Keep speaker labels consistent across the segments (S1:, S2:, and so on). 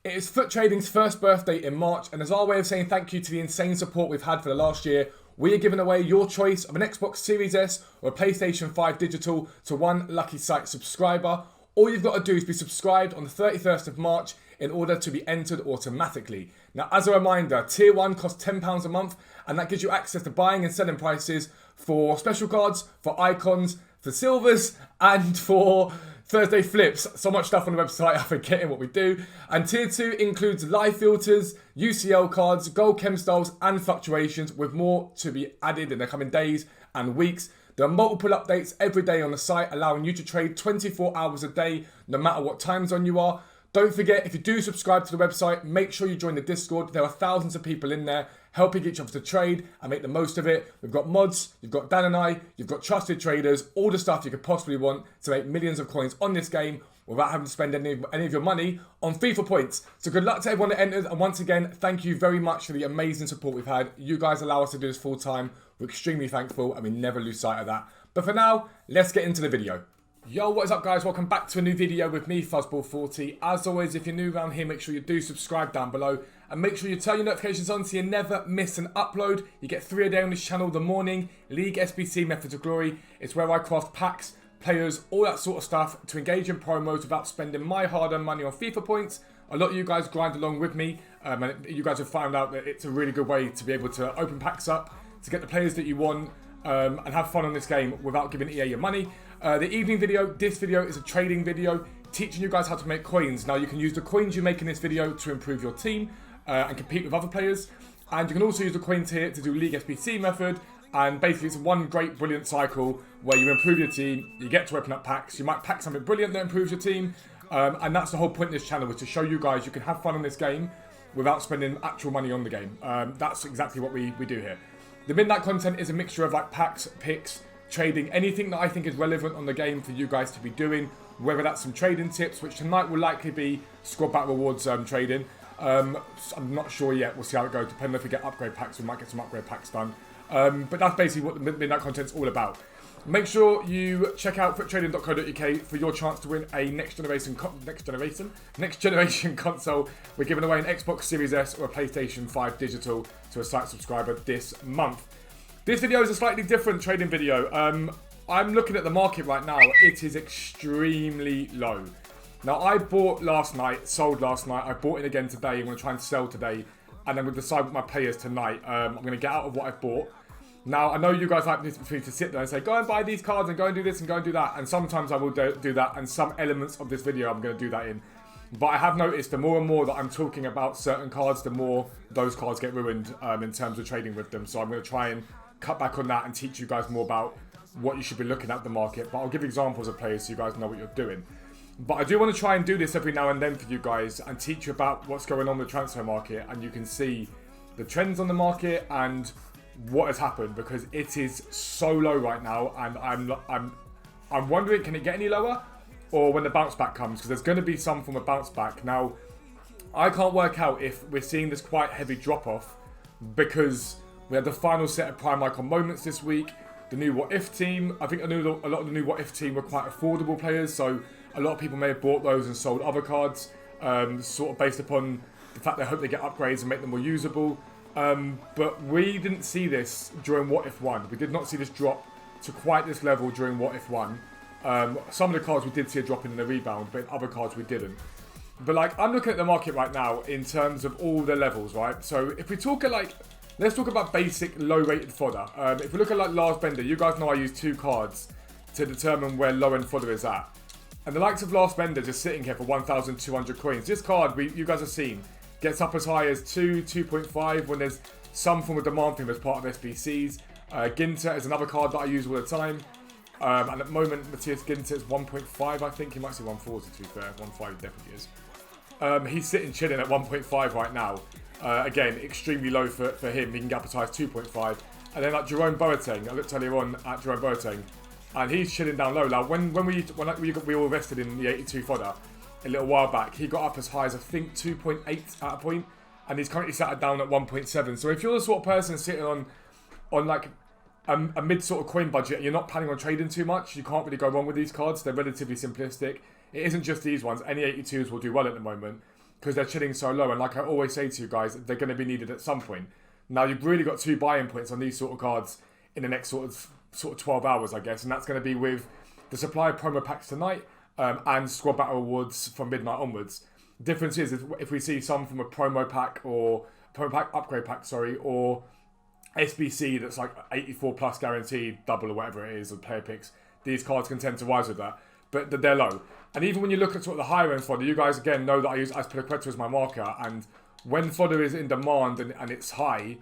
S1: It is Foot Trading's first birthday in March, and as our way of saying thank you to the insane support we've had for the last year, we are giving away your choice of an Xbox Series S or a PlayStation 5 digital to one lucky site subscriber. All you've got to do is be subscribed on the 31st of March in order to be entered automatically. Now, as a reminder, Tier 1 costs £10 a month, and that gives you access to buying and selling prices for special cards, for icons, for silvers, and for Thursday flips. So much stuff on the website, I'm forgetting what we do. And Tier 2 includes live filters, UCL cards, gold chem styles, and fluctuations, with more to be added in the coming days and weeks. There are multiple updates every day on the site, allowing you to trade 24 hours a day, no matter what time zone you are. Don't forget, if you do subscribe to the website, make sure you join the Discord. There are thousands of people in there helping each other to trade and make the most of it. We've got mods, you've got Dan and I, you've got trusted traders, all the stuff you could possibly want to make millions of coins on this game without having to spend any of your money on FIFA points. So good luck to everyone that enters, and once again, thank you very much for the amazing support we've had. You guys allow us to do this full time. We're extremely thankful, and we never lose sight of that. But for now, let's get into the video. Yo, what is up guys? Welcome back to a new video with me, Fuzzball40. As always, if you're new around here, make sure you do subscribe down below. And make sure you turn your notifications on so you never miss an upload. You get 3 a day on this channel. The morning, League, SBC, Methods of Glory. It's where I craft packs, players, all that sort of stuff to engage in promos without spending my hard-earned money on FIFA points. A lot of you guys grind along with me. And you guys have found out that it's a really good way to be able to open packs up, to get the players that you want, and have fun on this game without giving EA your money. The evening video, this video is a trading video teaching you guys how to make coins. Now you can use the coins you make in this video to improve your team and compete with other players. And you can also use the coins here to do League SBC method. And basically it's one great brilliant cycle where you improve your team, you get to open up packs, you might pack something brilliant that improves your team. And that's the whole point of this channel, was to show you guys you can have fun on this game without spending actual money on the game. That's exactly what we do here. The midnight content is a mixture of like packs, picks, trading, anything that I think is relevant on the game for you guys to be doing, whether that's some trading tips, which tonight will likely be squad back rewards trading. I'm not sure yet, we'll see how it goes, depending if we get upgrade packs, we might get some upgrade packs done. But that's basically what the midnight content's all about. Make sure you check out futtrading.co.uk for your chance to win a next generation console. We're giving away an Xbox Series S or a PlayStation 5 digital to a site subscriber this month. This video is a slightly different trading video. I'm looking at the market right now. It is extremely low. Now, I bought last night, sold last night. I bought in again today. I'm going to try and sell today. And then we'll decide with my players tonight. I'm going to get out of what I've bought. Now, I know you guys like me to sit there and say, go and buy these cards and go and do this and go and do that. And sometimes I will do that. And some elements of this video, I'm going to do that in. But I have noticed the more and more that I'm talking about certain cards, the more those cards get ruined in terms of trading with them. So I'm going to try and cut back on that and teach you guys more about what you should be looking at the market. But I'll give examples of players so you guys know what you're doing. But I do want to try and do this every now and then for you guys and teach you about what's going on with the transfer market, and you can see the trends on the market and what has happened, because it is so low right now, and I'm wondering, can it get any lower, or when the bounce back comes, because there's going to be some form of bounce back. Now, I can't work out if we're seeing this quite heavy drop off because we had the final set of Prime Icon moments this week. The new What If team, I think a lot of the new What If team were quite affordable players, so a lot of people may have bought those and sold other cards, sort of based upon the fact they hope they get upgrades and make them more usable. But we didn't see this during What If 1. We did not see this drop to quite this level during What If 1. Some of the cards we did see a drop in the rebound, but other cards we didn't. But like, I'm looking at the market right now in terms of all the levels, right? So if we talk like, let's talk about basic low-rated fodder. If we look at like Lars Bender, you guys know I use 2 cards to determine where low-end fodder is at. And the likes of Lars Bender just sitting here for 1,200 coins. This card, you guys have seen, gets up as high as 2, 2.5 when there's some form of demand for him as part of SBCs. Ginter is another card that I use all the time. And at the moment, Matthias Ginter is 1.5, I think. He might say 1.40 to be fair. 1.5 definitely is. He's sitting chilling at 1.5 right now. Again, extremely low for him. He can get up as high as 2.5. And then like Jerome Boateng, I looked earlier on at Jerome Boateng, and he's chilling down low. Now, when we all invested in the 82 fodder a little while back, he got up as high as I think 2.8 at a point, and he's currently sat down at 1.7. So if you're the sort of person sitting on like a mid sort of coin budget and you're not planning on trading too much, you can't really go wrong with these cards. They're relatively simplistic. It isn't just these ones. Any 82s will do well at the moment. because they're chilling so low. And like I always say to you guys, they're going to be needed at some point. Now, you've really got 2 buy-in points on these sort of cards in the next sort of 12 hours, I guess. And that's going to be with the supply of promo packs tonight and squad battle awards from midnight onwards. The difference is if we see some from a promo pack or upgrade pack, or SBC that's like 84 plus guaranteed, double or whatever it is, or player picks, these cards can tend to rise with that. But they're low. And even when you look at sort of the higher end fodder, you guys again know that I use Aspilicueta as my marker. And when fodder is in demand and it's high,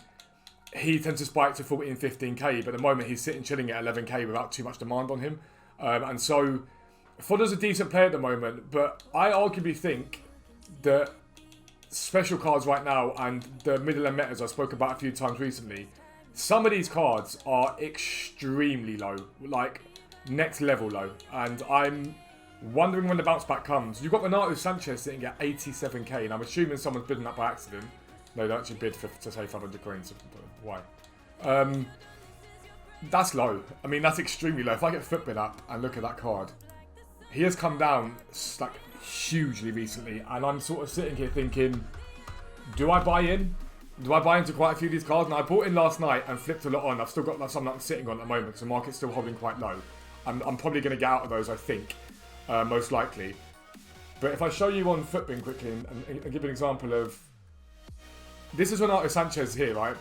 S1: he tends to spike to 14, 15k. But at the moment he's sitting chilling at 11k without too much demand on him. And so fodder's a decent player at the moment. But I arguably think that special cards right now and the middle end metas I spoke about a few times recently, some of these cards are extremely low, like next level low, and I'm wondering when the bounce back comes. You've got Renato Sanchez sitting at 87k, and I'm assuming someone's bidding that by accident. No, they actually bid to say 500 coins. Why? That's low. I mean, that's extremely low. If I get Footbin up and look at that card, he has come down like hugely recently, and I'm sort of sitting here thinking, do I buy in? Do I buy into quite a few of these cards? Now, I bought in last night and flipped a lot on. I've still got some that I'm sitting on at the moment because the market's still holding quite low. I'm probably going to get out of those, I think, most likely. But if I show you on Footbin quickly and give an example of... This is Renato Sanchez here, right?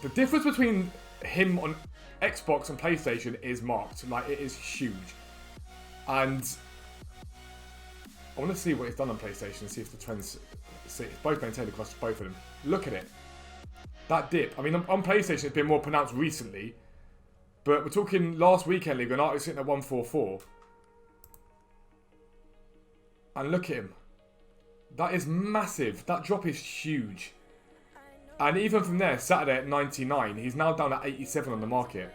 S1: The difference between him on Xbox and PlayStation is marked. Like, it is huge. And I want to see what he's done on PlayStation and see if the trends... See, it's both maintained across both of them. Look at it. That dip. I mean, on PlayStation, it's been more pronounced recently. But we're talking last weekend league, Renato sitting at 144. And look at him. That is massive. That drop is huge. And even from there, Saturday at 99, he's now down at 87 on the market.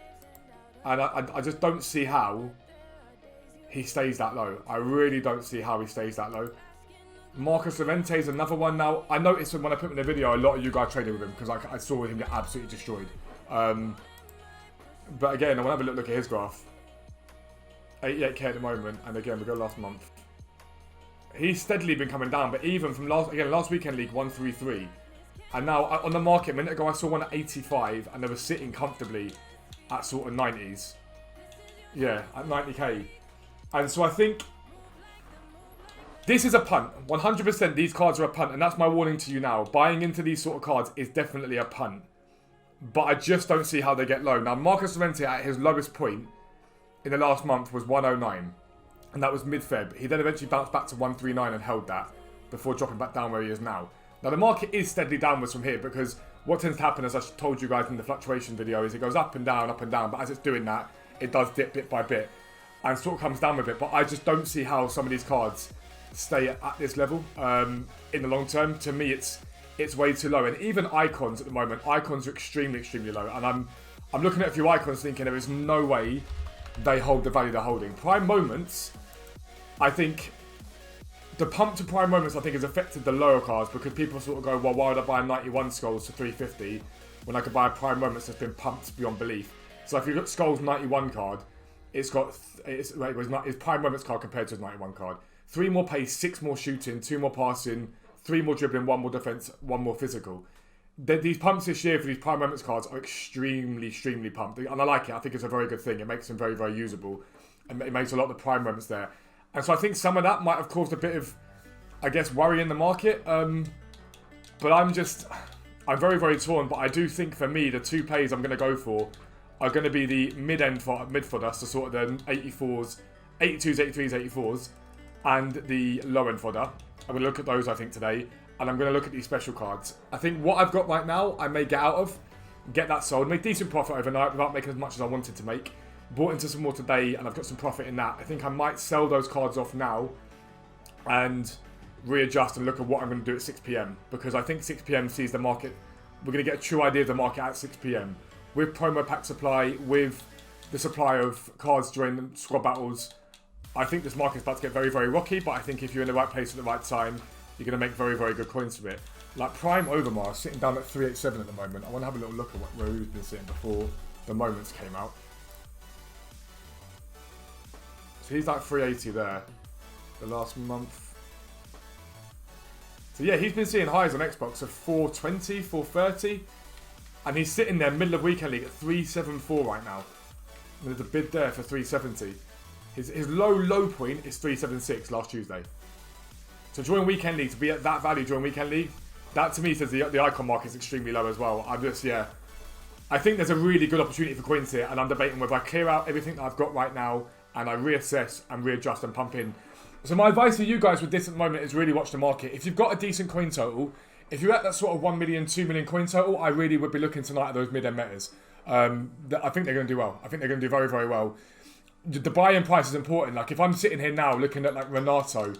S1: And I just don't see how he stays that low. I really don't see how he stays that low. Marcus Llorente is another one now. I noticed when I put him in the video, a lot of you guys traded with him because I saw him get absolutely destroyed. But again, I want to have a look at his graph. 88k at the moment, and again, we go last month. He's steadily been coming down, but even from last weekend league, 133. And now, on the market, a minute ago, I saw one at 85, and they were sitting comfortably at sort of 90s. Yeah, at 90k. And so I think this is a punt. 100% these cards are a punt, and that's my warning to you now. Buying into these sort of cards is definitely a punt. But I just don't see how they get low. Now, Marcus Llorente at his lowest point in the last month was 109. And that was mid-Feb. He then eventually bounced back to 139 and held that before dropping back down where he is now. Now, the market is steadily downwards from here because what tends to happen, as I told you guys in the fluctuation video, is it goes up and down. But as it's doing that, it does dip bit by bit and sort of comes down with it. But I just don't see how some of these cards stay at this level in the long term. To me, it's way too low. And even icons at the moment, icons are extremely, extremely low. And I'm looking at a few icons thinking there is no way they hold the value they're holding. Prime moments, I think, the pump to prime moments, I think, has affected the lower cards because people sort of go, well, why would I buy a 91 Skulls for 350 when I could buy a prime moments that's been pumped beyond belief? So if you look at Skulls 91 card, it's prime moments card compared to his 91 card. 3 more pace, 6 more shooting, 2 more passing, 3 more dribbling, 1 more defense, 1 more physical. These pumps this year for these prime moments cards are extremely, extremely pumped. And I like it. I think it's a very good thing. It makes them very, very usable. And it makes a lot of the prime moments there. And so I think some of that might have caused a bit of, I guess, worry in the market. But I'm very, very torn. But I do think for me, the 2 plays I'm going to go for are going to be the mid fodder, so sort of the 84s, 82s, 83s, 84s, and the low end fodder. I'm going to look at those, I think, today. And I'm going to look at these special cards. I think what I've got right now, I may get out of, get that sold, make decent profit overnight without making as much as I wanted to make. Bought into some more today, and I've got some profit in that. I think I might sell those cards off now and readjust and look at what I'm going to do at 6 PM. Because I think 6 PM sees the market. We're going to get a true idea of the market at 6 PM. With promo pack supply, with the supply of cards during the squad battles, I think this market's about to get very, very rocky. But I think if you're in the right place at the right time, you're going to make very, very good coins from it. Like Prime Overmars sitting down at 387 at the moment. I want to have a little look at where he's been sitting before the moments came out. So he's like 380 there. The last month. So yeah, he's been seeing highs on Xbox of 420, 430. And he's sitting there middle of weekend league at 374 right now. And there's a bid there for 370. His low point is 376 last Tuesday. So during weekend league, to be at that value during weekend league, that to me says the icon market is extremely low as well. I think there's a really good opportunity for coins here, and I'm debating whether I clear out everything that I've got right now and I reassess and readjust and pump in. So my advice for you guys with this at the moment is really watch the market. If you've got a decent coin total, if you're at that sort of 1 million, 2 million coin total, I really would be looking tonight at those mid-end metas. I think they're going to do well. I think they're going to do very, very well. The buy-in price is important. Like if I'm sitting here now looking at like Renato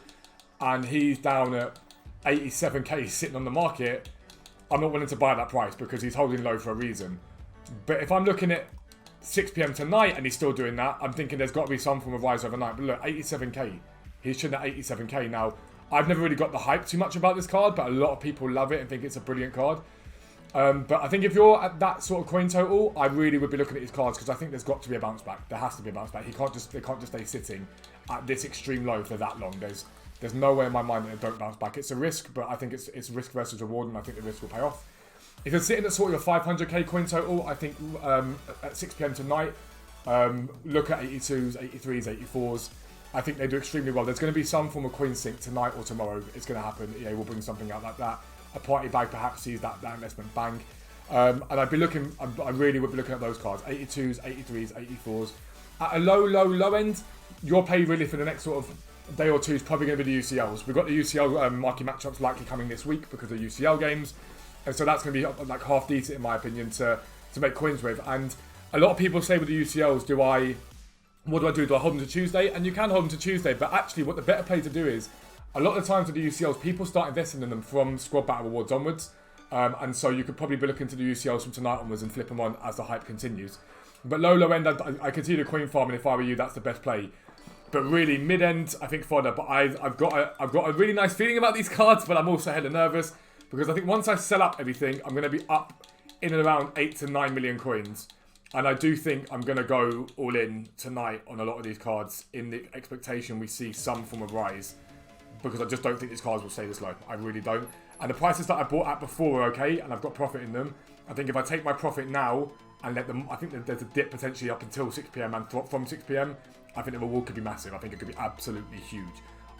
S1: and he's down at 87k sitting on the market, I'm not willing to buy that price because he's holding low for a reason. But if I'm looking at 6 p.m. tonight and he's still doing that, I'm thinking there's got to be some form of rise overnight. But look, 87k. He's trading at 87k. Now, I've never really got the hype too much about this card, but a lot of people love it and think it's a brilliant card. But I think if you're at that sort of coin total, I really would be looking at his cards because I think there's got to be a bounce back. There has to be a bounce back. They can't just stay sitting at this extreme low for that long. There's no way in my mind that they don't bounce back. It's a risk, but I think it's risk versus reward, and I think the risk will pay off. If you're sitting at sort of your 500k coin total, I think at 6 p.m. tonight, look at 82s, 83s, 84s. I think they do extremely well. There's going to be some form of coin sync tonight or tomorrow. It's going to happen. EA will bring something out like that. A party bag perhaps sees that investment bang. And I'd be looking, I really would be looking at those cards. 82s, 83s, 84s. At a low end, your play really for the next sort of day or two is probably going to be the UCLs. We've got the UCL marquee matchups likely coming this week because of UCL games. And so that's going to be like half decent in my opinion to make coins with. And a lot of people say with the UCLs, what do I do? Do I hold them to Tuesday? And you can hold them to Tuesday, but actually what the better play to do is, a lot of the times with the UCLs, people start investing in them from squad battle rewards onwards. And so you could probably be looking to the UCLs from tonight onwards and flip them on as the hype continues. But low end, I continue to coin farm, and if I were you, that's the best play. But really, mid-end, I think fodder. But I've got a really nice feeling about these cards, but I'm also hella nervous. Because I think once I sell up everything, I'm going to be up in and around 8 to 9 million coins. And I do think I'm going to go all in tonight on a lot of these cards in the expectation we see some form of rise. Because I just don't think these cards will stay this low. I really don't. And the prices that I bought at before are okay, and I've got profit in them. I think if I take my profit now and let them, I think that there's a dip potentially up until 6 p.m. and from 6 p.m. I think the reward could be massive. I think it could be absolutely huge.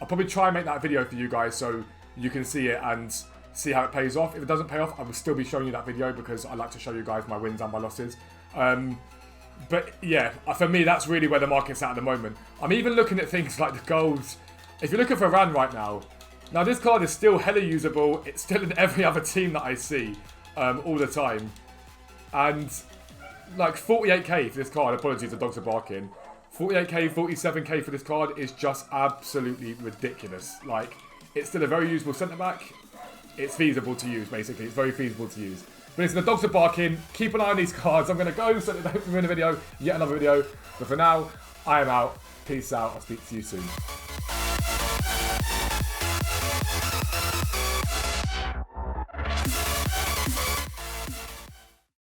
S1: I'll probably try and make that video for you guys so you can see it and see how it pays off. If it doesn't pay off, I will still be showing you that video because I like to show you guys my wins and my losses. But yeah, for me, that's really where the market's at the moment. I'm even looking at things like the golds. If you're looking for Ran right now this card is still hella usable. It's still in every other team that I see all the time. And like 48k for this card, apologies, the dogs are barking. 48k, 47k for this card is just absolutely ridiculous. Like, it's still a very usable centre-back. It's feasible to use, basically. It's very feasible to use. But listen, the dogs are barking. Keep an eye on these cards. I'm going to go so that they don't ruin the video. Yet another video. But for now, I am out. Peace out. I'll speak to you soon.